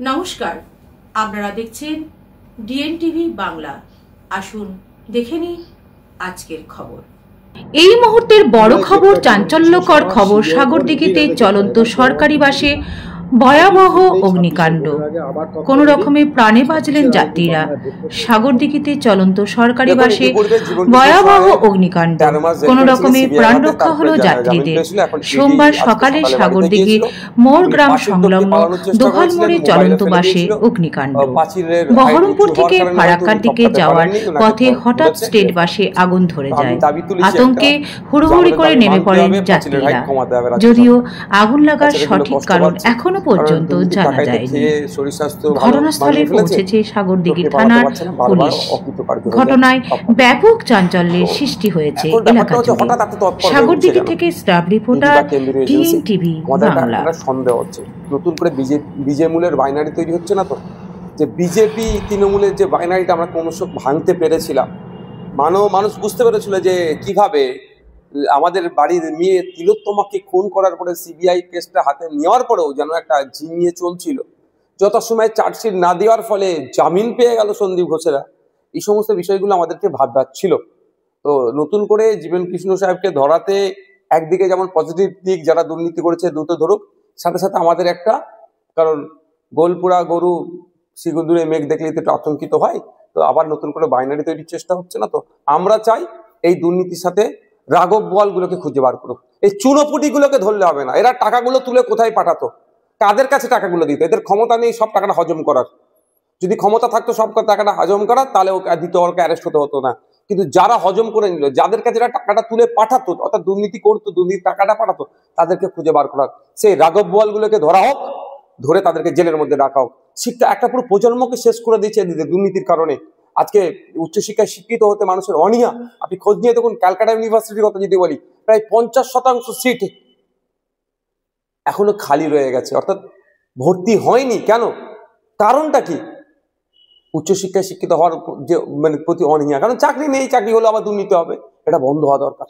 নমস্কার, আপনারা দেখছেন ডিএনটিভি বাংলা। আসুন দেখে নিন আজকের খবর। এই মুহূর্তের বড় খবর, চাঞ্চল্যকর খবর। সাগরদিঘিতে চলন্ত সরকারি বাসে ভয়াবহ অগ্নিকাণ্ড। কোনো রকমে প্রাণে বাঁচলেন যাত্রীরা। সাগরদিঘিতে চলন্ত সরকারি বাসে ভয়াবহ অগ্নিকাণ্ড। কোনো রকমে প্রাণ রক্ষা হলো যাত্রীদের। সোমবার সকালে সাগরদিঘি মোড় গ্রাম সংলগ্ন দোহাল মোড়ে চলন্ত বাসে অগ্নিকাণ্ড। বহরমপুর থেকে ফারাক্কার দিকে যাওয়ার পথে হঠাৎ স্টেট বাসে আগুন ধরে যায়। আতঙ্কে হুড়োহুড়ি করে নেমে পড়েন যাত্রীরা। যদিও আগুন লাগার সঠিক কারণ এখনো পর্যন্ত জানা যায়নি। ঘটনাস্থলে পৌঁছেছে সাগরদিঘি থানার পুলিশ। ঘটনায় ব্যাপক চাঞ্চল্যের সৃষ্টি হয়েছে এলাকা জুড়ে। সাগরদিঘি থেকে স্টাফ রিপোর্টার ডিএনটিভি বাংলা। সন্দেহ হচ্ছে নতুন করে বিজেমূলের বাইনারি তৈরি হচ্ছে না তো, যে বিজেপি তৃণমূলের যে বাইনারিটা আমরা ক্রমশ ভাঙতে পেরেছিলাম। মানুষ বুঝতে পেরেছিল যে কিভাবে আমাদের বাড়ির মেয়ে তিলোত্তমাকে খুন করার পরে সিবিআই কেসটা হাতে নেওয়ার পরেও যেন একটা ঝিমিয়ে চলছিল। যথাসময়ে চার্জশিট না দেওয়ার ফলে জামিন পেয়ে গেল সন্দীপ ঘোষেরা। এই সমস্ত বিষয়গুলো আমাদেরকে ভাবছিল। তো নতুন করে জীবন কৃষ্ণ সাহেবকে ধরাতে একদিকে যেমন পজিটিভ দিক, যারা দুর্নীতি করেছে দ্রুত ধরুক, সাথে সাথে আমাদের একটা, কারণ গোলপুরা গরু শিগুদুরে মেঘ দেখলেই তো একটু আতঙ্কিত হয়। তো আবার নতুন করে বাইনারি তৈরির চেষ্টা হচ্ছে না তো। আমরা চাই এই দুর্নীতির সাথে রাঘব বোয়ালগুলোকে খুঁজে বার করুক। এই চুনোপুটিগুলোকে ধরলে হবে না। এরা টাকাগুলো তুলে কোথায় পাঠাতো, কাদের কাছে টাকাগুলো দিত? এদের ক্ষমতা নেই সব টাকাটা হজম করার। যদি ক্ষমতা থাকতো সব টাকাটা হজম করার, তাহলে ওকে ওকে অ্যারেস্ট হতে হতো না। কিন্তু যারা হজম করে নিল, যাদের কাছে টাকাটা তুলে পাঠাতো, অর্থাৎ দুর্নীতি করতো, দুর্নীতির টাকাটা পাঠাতো, তাদেরকে খুঁজে বার করা। সেই রাঘব বোয়ালগুলোকে ধরা হোক, ধরে তাদেরকে জেলের মধ্যে রাখা হোক। শিক্ষা একটা পুরো প্রজন্মকে শেষ করে দিয়েছে দুর্নীতির কারণে। আজকে উচ্চশিক্ষায় শিক্ষিত হতে মানুষের অনীহা। আপনি খোঁজ নিয়ে দেখুন, ক্যালকাটা ইউনিভার্সিটির কথা যদি বলি, প্রায় 50% সিট এখনো খালি রয়ে গেছে, অর্থাৎ ভর্তি হয়নি। কেন? কারণটা কি? উচ্চশিক্ষায় শিক্ষিত হওয়ার যে প্রতি অনীহা। কারণ চাকরি নেই, চাকরি হলে আবার দুর্নীতি হবে। এটা বন্ধ হওয়া দরকার।